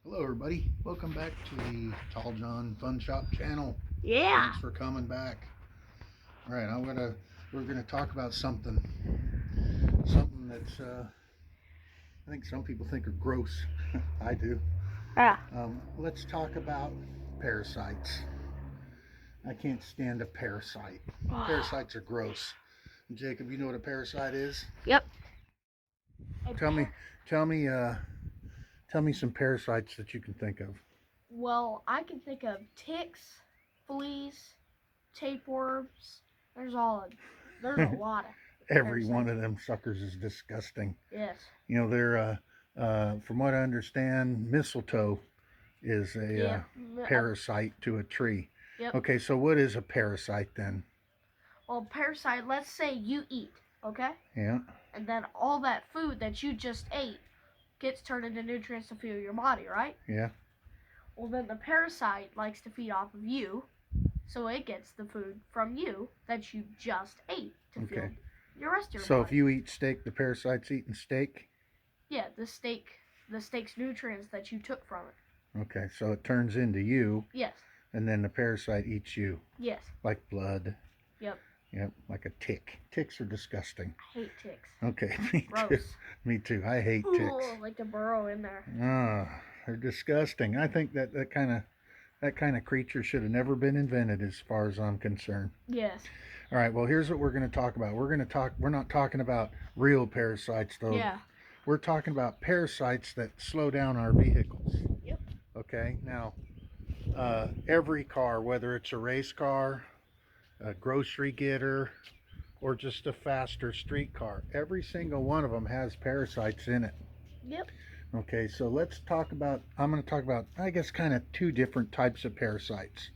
Hello everybody, welcome back to the Tall John Fun Shop channel. Yeah. Thanks for coming back. All right, we're gonna talk about something that's I think some people think are gross. I do. Yeah. Let's talk about parasites. I can't stand a parasite. Parasites are gross. Jacob, you know what a parasite is? Yep. Tell me, tell me, tell me some parasites that you can think of. Well, I can think of ticks, fleas, tapeworms. There's a lot of Every parasites. one of them suckers is disgusting. Yes. You know, they're from what I understand, mistletoe is a Yeah. parasite to a tree. Yep. Okay, so what is a parasite then? Well, parasite. Let's say you eat, okay, Yeah. and then all that food that you just ate gets turned into nutrients to fuel your body, right? Yeah. Well, then the parasite likes to feed off of you, so it gets the food from you that you just ate to fuel Okay. your rest of your So body. if you eat steak, the parasite's eating steak. Yeah, the steak's nutrients that you took from it. Okay, so it turns into you, Yes. and then the parasite eats you, Yes. like blood. Yep. Yep, like a tick. Ticks are disgusting. I hate ticks. Okay, me Gross. too. Me too. I hate ticks. Ooh, like to burrow in there. Ah, they're disgusting. I think that kind of creature should have never been invented, as far as I'm concerned. Yes. All right. Well, here's what we're going to talk about. We're not talking about real parasites, though. Yeah. We're talking about parasites that slow down our vehicles. Yep. Okay. Now, every car, whether it's a race car, a grocery getter, or just a faster street car, every single one of them has parasites in it. Yep. Okay, so I'm going to talk about, I guess, kind of two different types of parasites.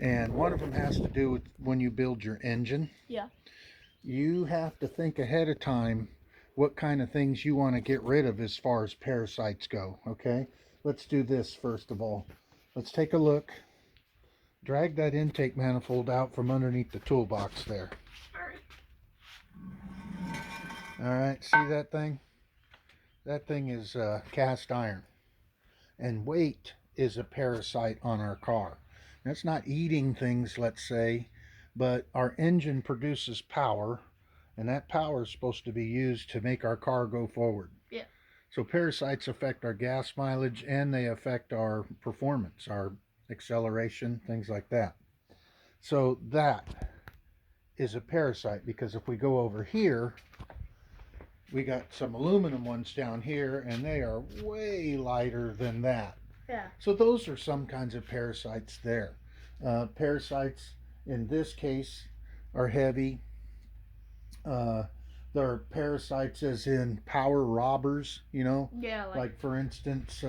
And one of them has to do with when you build your engine. Yeah. You have to think ahead of time what kind of things you want to get rid of as far as parasites go. Okay, let's do this first of all. Let's take a look. Drag that intake manifold out from underneath the toolbox there. All right, see that thing? That thing is cast iron. And weight is a parasite on our car. That's not eating things, let's say, but our engine produces power, and that power is supposed to be used to make our car go forward. Yeah. So parasites affect our gas mileage and they affect our performance, our acceleration, things like that. So that is a parasite, because if we go over here, we got some aluminum ones down here, and they are way lighter than that. Yeah. So those are some kinds of parasites there. Parasites in this case are heavy. There are parasites as in power robbers, you know. Yeah. Like for instance,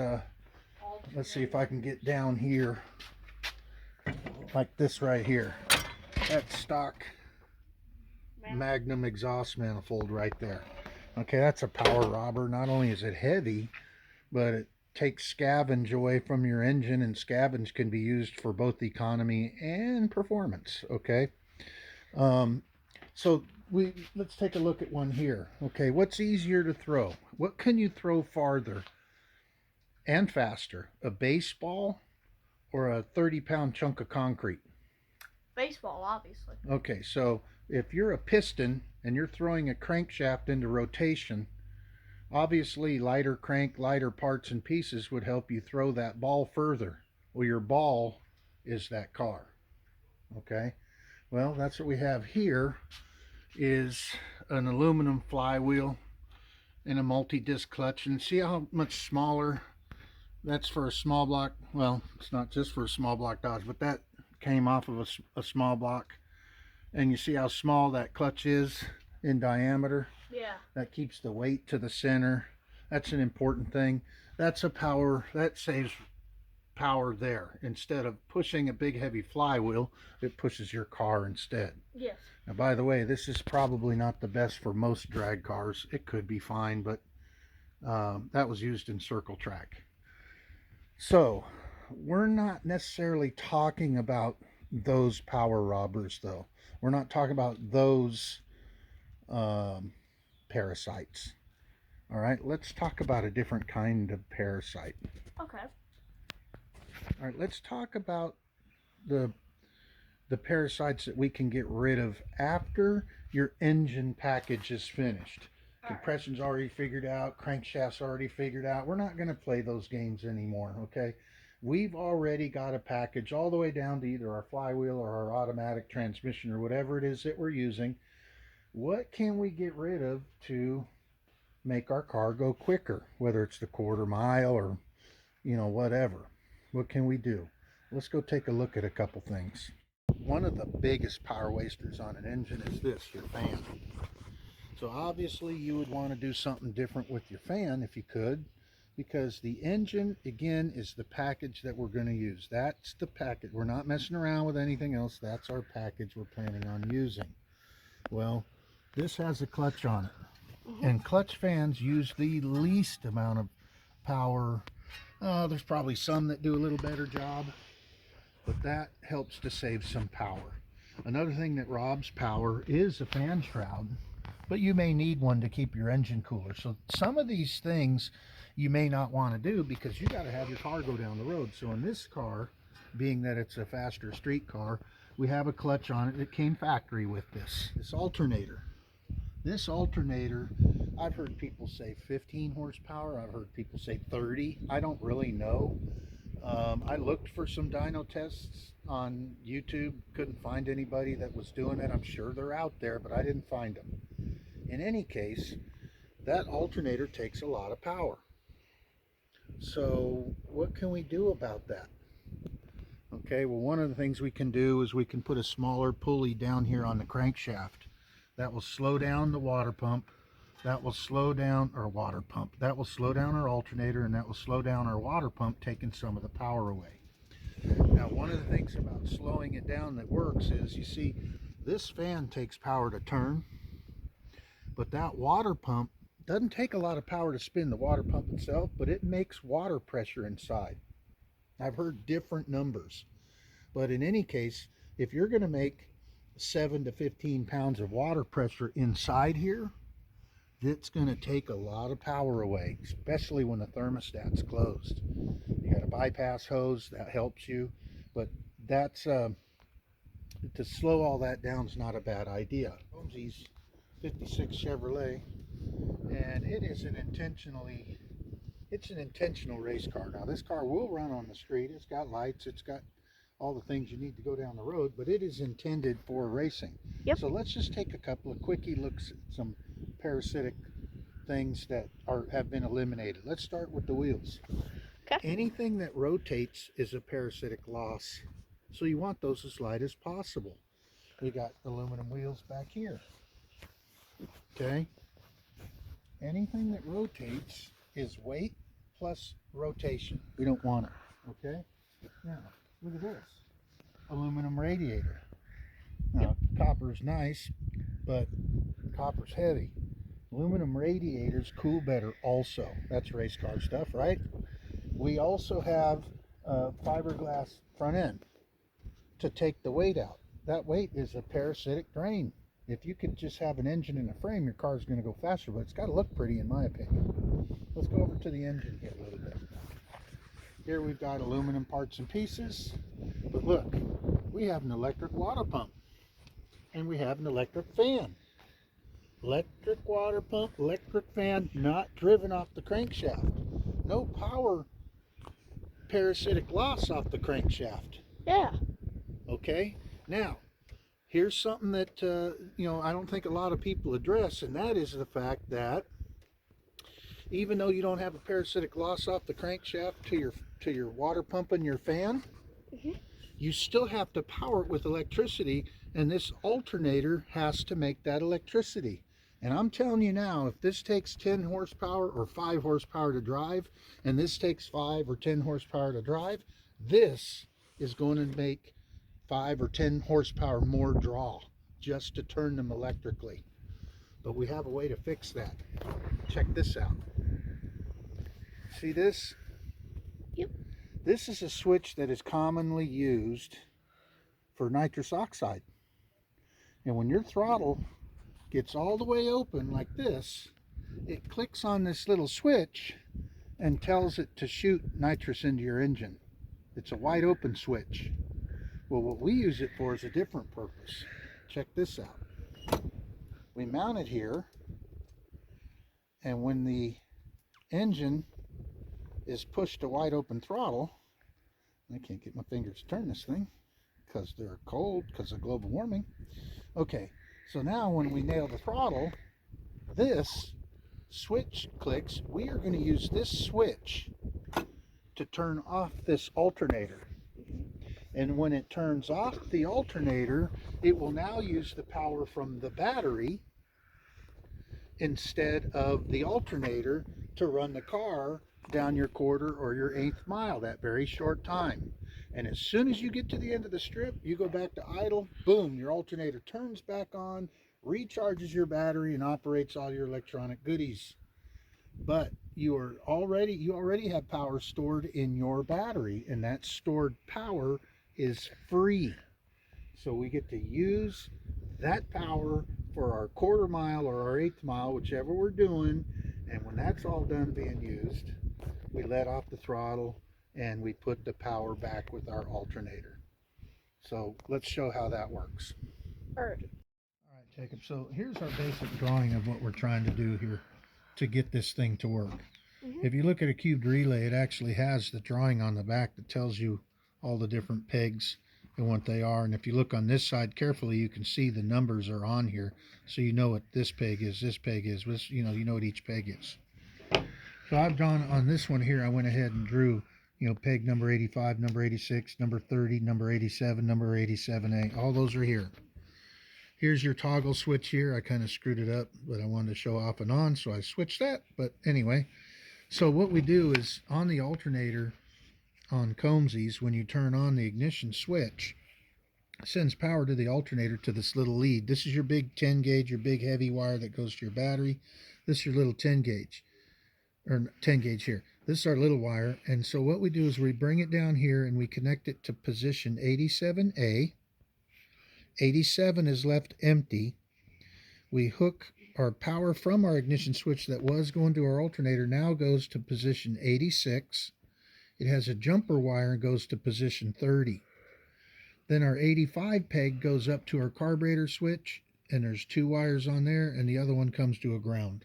let's see if I can get down here. Like this right here. That's stock Magnum exhaust manifold right there. Okay, that's a power robber. Not only is it heavy, but it takes scavenge away from your engine, and scavenge can be used for both economy and performance. Okay, so let's take a look at one here. Okay, what's easier to throw? What can you throw farther and faster, a baseball or a 30-pound chunk of concrete? Baseball, obviously. Okay, so if you're a piston and you're throwing a crankshaft into rotation, obviously lighter crank, lighter parts and pieces would help you throw that ball further. Well, your ball is that car. Okay, well, that's what we have here is an aluminum flywheel and a multi-disc clutch. And see how much smaller that's for a small block. Well, it's not just for a small block Dodge, but that came off of a small block. And you see how small that clutch is in diameter? Yeah. That keeps the weight to the center. That's an important thing. That's a power, that saves power there. Instead of pushing a big heavy flywheel, it pushes your car instead. Yes. Now, by the way, this is probably not the best for most drag cars. It could be fine, but that was used in circle track. So we're not necessarily talking about those power robbers, though. We're not talking about those parasites. All right, let's talk about a different kind of parasite. Okay. All right, let's talk about the parasites that we can get rid of after your engine package is finished. Compression's already figured out, crankshaft's already figured out. We're not going to play those games anymore, okay? We've already got a package all the way down to either our flywheel or our automatic transmission or whatever it is that we're using. What can we get rid of to make our car go quicker, whether it's the quarter mile or, whatever? What can we do? Let's go take a look at a couple things. One of the biggest power wasters on an engine is this, your fan. So obviously you would want to do something different with your fan if you could, because the engine, again, is the package that we're going to use. That's the package. We're not messing around with anything else. That's our package we're planning on using. Well, this has a clutch on it. And clutch fans use the least amount of power. There's probably some that do a little better job, but that helps to save some power. Another thing that robs power is a fan shroud, but you may need one to keep your engine cooler. So some of these things you may not want to do because you got to have your car go down the road. So in this car, being that it's a faster street car, we have a clutch on it that came factory with this alternator. This alternator, I've heard people say 15 horsepower. I've heard people say 30. I don't really know. I looked for some dyno tests on YouTube. Couldn't find anybody that was doing it. I'm sure they're out there, but I didn't find them. In any case, that alternator takes a lot of power. So what can we do about that? Okay, well, one of the things we can do is we can put a smaller pulley down here on the crankshaft. That will slow down the water pump. That will slow down our water pump. That will slow down our alternator, and that will slow down our water pump, taking some of the power away. Now, one of the things about slowing it down that works is, you see, this fan takes power to turn, but that water pump doesn't take a lot of power to spin the water pump itself, but it makes water pressure inside. I've heard different numbers, but in any case, if you're going to make 7 to 15 pounds of water pressure inside here, it's going to take a lot of power away, especially when the thermostat's closed. You got a bypass hose that helps you, but that's to slow all that down is not a bad idea. Holmes's 56 Chevrolet, and it is an intentional race car. Now this car will run on the street. It's got lights, it's got all the things you need to go down the road, but it is intended for racing. Yep. So let's just take a couple of quickie looks at some parasitic things that have been eliminated. Let's start with the wheels. Okay. Anything that rotates is a parasitic loss, so you want those as light as possible. We got aluminum wheels back here. Okay, anything that rotates is weight plus rotation. We don't want it. Okay, now look at this aluminum radiator. Now copper's nice, but copper's heavy. Aluminum radiators cool better also. That's race car stuff, right? We also have a fiberglass front end to take the weight out. That weight is a parasitic drain. If you could just have an engine and a frame, your car's going to go faster, but it's got to look pretty in my opinion. Let's go over to the engine here a little bit. Here we've got aluminum parts and pieces, but look, we have an electric water pump and we have an electric fan. Electric water pump, electric fan, not driven off the crankshaft. No power parasitic loss off the crankshaft. Yeah. Okay, now here's something that I don't think a lot of people address, and that is the fact that even though you don't have a parasitic loss off the crankshaft to your water pump and your fan, you still have to power it with electricity, and this alternator has to make that electricity. And I'm telling you now, if this takes 10 horsepower or 5 horsepower to drive, and this takes 5 or 10 horsepower to drive, this is going to make 5 or 10 horsepower more draw just to turn them electrically. But we have a way to fix that. Check this out. See this? Yep. This is a switch that is commonly used for nitrous oxide. And when your throttle gets all the way open like this, it clicks on this little switch and tells it to shoot nitrous into your engine. It's a wide open switch. Well, what we use it for is a different purpose. Check this out. We mount it here, and when the engine is pushed to wide open throttle, I can't get my fingers to turn this thing because they're cold because of global warming. Okay, so now when we nail the throttle, this switch clicks. We are going to use this switch to turn off this alternator. And when it turns off the alternator, it will now use the power from the battery instead of the alternator to run the car down your quarter or your eighth mile that very short time. And as soon as you get to the end of the strip, you go back to idle, boom, your alternator turns back on, recharges your battery, and operates all your electronic goodies. But you already have power stored in your battery, and that stored power is free. So we get to use that power for our quarter mile or our eighth mile, whichever we're doing. And when that's all done being used, we let off the throttle and we put the power back with our alternator. So let's show how that works. All right. All right, Jacob. So here's our basic drawing of what we're trying to do here to get this thing to work. If you look at a cubed relay, it actually has the drawing on the back that tells you all the different pegs and what they are. And if you look on this side carefully, you can see the numbers are on here, so you know what this peg is, you know what each peg is. So I've drawn on this one here. I went ahead and drew, peg number 85, number 86, number 30, number 87, number 87A. All those are here. Here's your toggle switch here. I kind of screwed it up, but I wanted to show off and on, so I switched that. But anyway, so what we do is on the alternator on Combsies, when you turn on the ignition switch, it sends power to the alternator to this little lead. This is your big 10 gauge, your big heavy wire that goes to your battery. This is your little 10 gauge, or 10 gauge here. This is our little wire. And so what we do is we bring it down here and we connect it to position 87A. 87 is left empty. We hook our power from our ignition switch that was going to our alternator, now goes to position 86. It has a jumper wire and goes to position 30. Then our 85 peg goes up to our carburetor switch, and there's two wires on there, and the other one comes to a ground.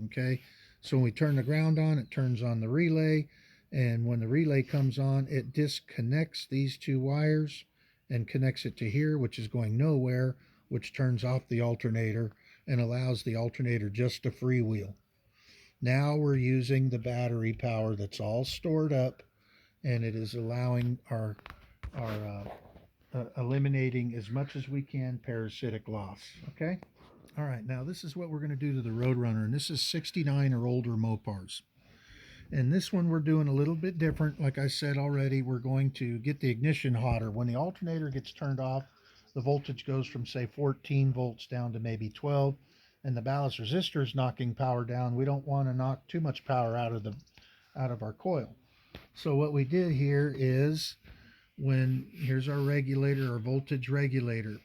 Okay, so when we turn the ground on, it turns on the relay, and when the relay comes on, it disconnects these two wires and connects it to here, which is going nowhere, which turns off the alternator and allows the alternator just to freewheel. Now we're using the battery power that's all stored up, and it is allowing our eliminating as much as we can parasitic loss. Okay. All right. Now this is what we're going to do to the Roadrunner, and this is 69 or older Mopars. And this one we're doing a little bit different. Like I said already, we're going to get the ignition hotter. When the alternator gets turned off, the voltage goes from say 14 volts down to maybe 12, and the ballast resistor is knocking power down. We don't want to knock too much power out of our coil. So what we did here is, here's our regulator, our voltage regulator.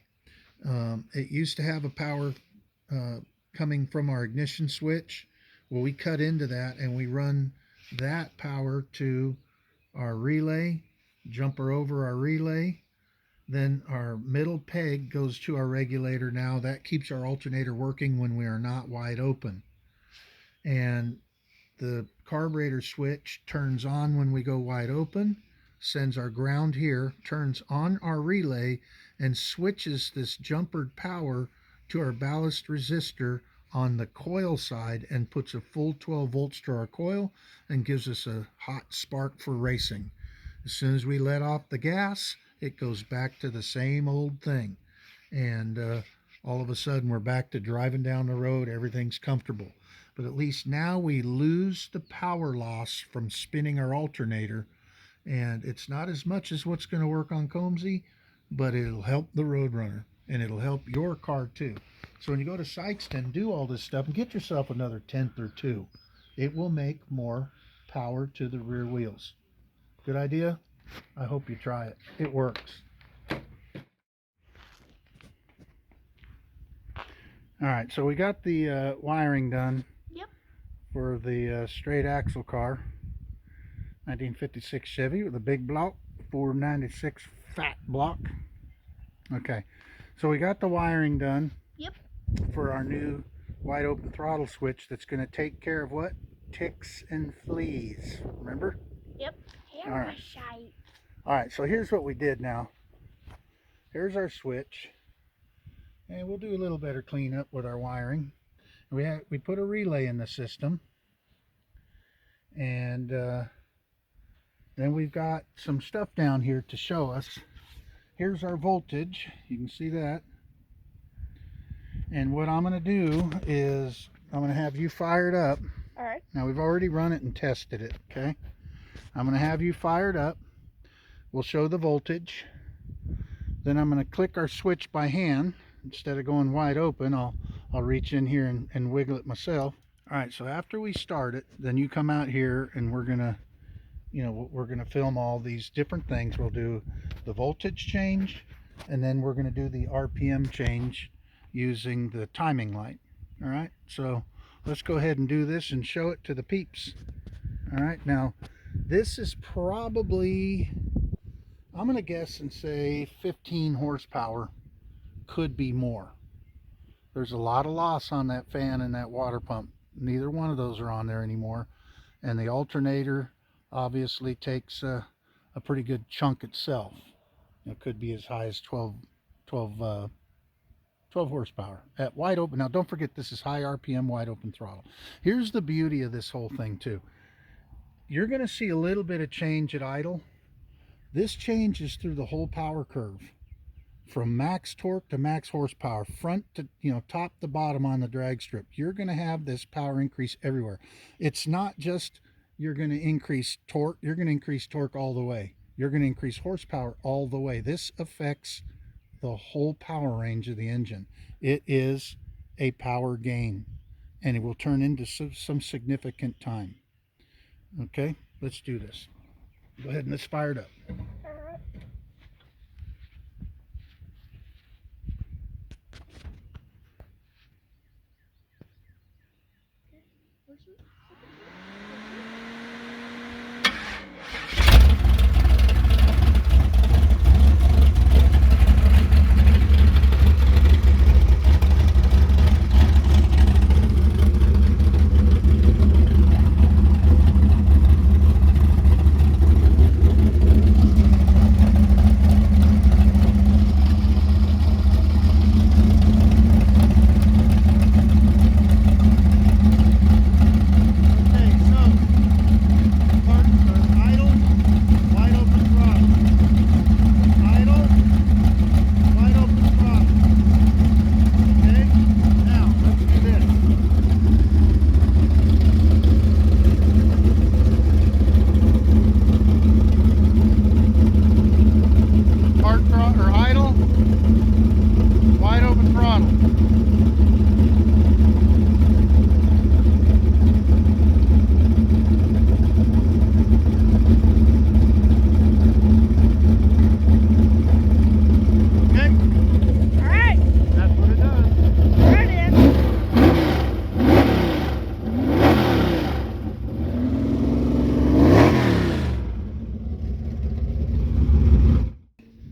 It used to have a power coming from our ignition switch. Well, we cut into that and we run that power to our relay, jumper over our relay. Then our middle peg goes to our regulator. Now that keeps our alternator working when we are not wide open. And the carburetor switch turns on when we go wide open, sends our ground here, turns on our relay, and switches this jumpered power to our ballast resistor on the coil side and puts a full 12 volts to our coil and gives us a hot spark for racing. As soon as we let off the gas, it goes back to the same old thing. And all of a sudden we're back to driving down the road. Everything's comfortable. But at least now we lose the power loss from spinning our alternator. And it's not as much as what's going to work on Combsy, but it'll help the Roadrunner. And it'll help your car too. So when you go to Sykeston, do all this stuff and get yourself another tenth or two. It will make more power to the rear wheels. Good idea? I hope you try it. It works. All right, so we got the wiring done. Yep. For the straight axle car. 1956 Chevy with a big block, 496 fat block. Okay, so we got the wiring done. Yep. For our new wide open throttle switch that's going to take care of what? Ticks and fleas. Remember? Yep. Parasite. All right, so here's what we did now. Here's our switch. And we'll do a little better cleanup with our wiring. We put a relay in the system. And then we've got some stuff down here to show us. Here's our voltage. You can see that. And what I'm going to do is I'm going to have you fired up. All right. Now we've already run it and tested it, okay? I'm going to have you fired up. We'll show the voltage. Then I'm going to click our switch by hand. Instead of going wide open, I'll reach in here and wiggle it myself. All right, so after we start it, then you come out here and we're going to, we're going to film all these different things. We'll do the voltage change, and then we're going to do the RPM change using the timing light. All right, so let's go ahead and do this and show it to the peeps. All right, now this is probably, I'm going to guess and say 15 horsepower, could be more. There's a lot of loss on that fan and that water pump. Neither one of those are on there anymore, and the alternator obviously takes a pretty good chunk itself. It could be as high as 12 horsepower at wide open. Now don't forget, this is high RPM wide open throttle. Here's the beauty of this whole thing too. You're going to see a little bit of change at idle. This changes through the whole power curve, from max torque to max horsepower, front to top to bottom on the drag strip. You're going to have this power increase everywhere. It's not just you're going to increase torque. You're going to increase torque all the way. You're going to increase horsepower all the way. This affects the whole power range of the engine. It is a power gain, and it will turn into some significant time. Okay, let's do this. Go ahead and let's fire it up.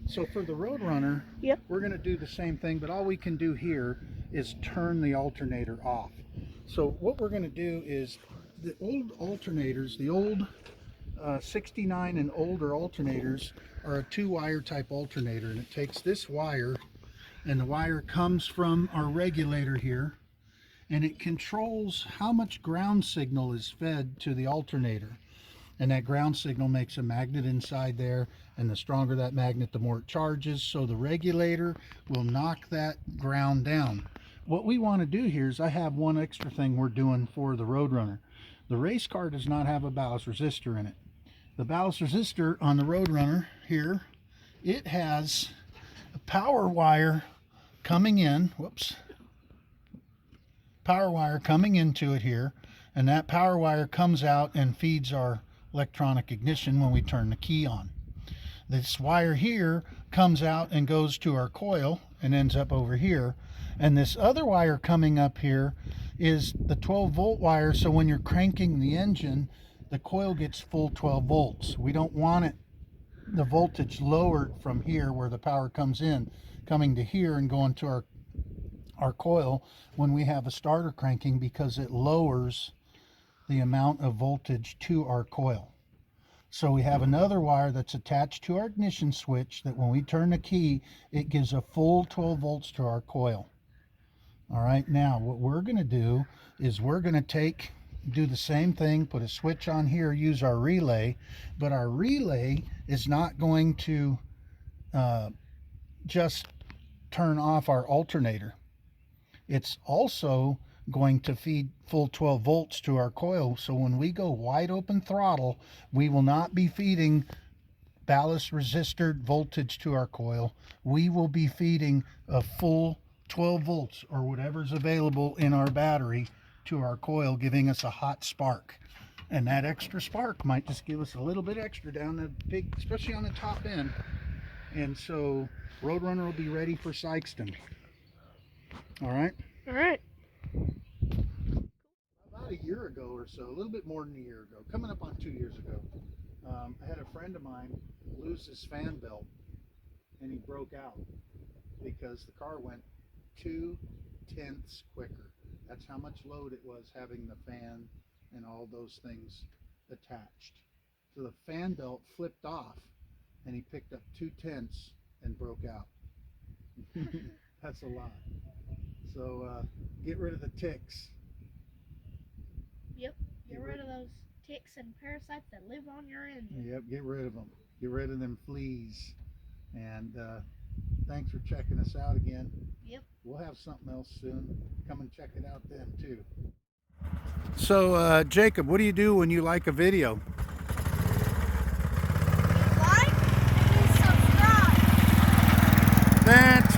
So for the Roadrunner, Yep. We're going to do the same thing, but all we can do here is turn the alternator off. So what we're going to do is, the old alternators, the old 69 and older alternators are a 2-wire type alternator, and it takes this wire, and the wire comes from our regulator here, and it controls how much ground signal is fed to the alternator. And that ground signal makes a magnet inside there, and the stronger that magnet, the more it charges. So the regulator will knock that ground down. What we want to do here is, I have one extra thing we're doing for the Roadrunner. The race car does not have a ballast resistor in it. The ballast resistor on the Roadrunner here, it has a power wire coming in, power wire coming into it here, and that power wire comes out and feeds our electronic ignition when we turn the key on. This wire here comes out and goes to our coil and ends up over here, and this other wire coming up here is the 12-volt wire, so when you're cranking the engine, the coil gets full 12 volts. We don't want it, the voltage lowered from here where the power comes in, coming to here and going to our coil when we have a starter cranking, because it lowers the amount of voltage to our coil. So we have another wire that's attached to our ignition switch that when we turn the key, it gives a full 12 volts to our coil. All right, now what we're going to do is we're going to do the same thing, put a switch on here, use our relay, but our relay is not going to just turn off our alternator. It's also going to feed full 12 volts to our coil. So when we go wide open throttle, we will not be feeding ballast resistor voltage to our coil. We will be feeding a full 12 volts or whatever's available in our battery to our coil, giving us a hot spark. And that extra spark might just give us a little bit extra down the big, especially on the top end. And so Roadrunner will be ready for Sykeston. All right? All right. About a year ago or so, a little bit more than a year ago, coming up on 2 years ago, I had a friend of mine lose his fan belt, and he broke out because the car went 2/10 quicker. That's how much load it was having the fan and all those things attached. So the fan belt flipped off, and he picked up 2/10 and broke out. That's a lot. So get rid of the ticks. Yep. Get rid of those ticks and parasites that live on your engine. Yep, get rid of them. Get rid of them fleas. And thanks for checking us out again. Yep. We'll have something else soon. Come and check it out then too. So Jacob, what do you do when you like a video? Like and subscribe. Fantastic.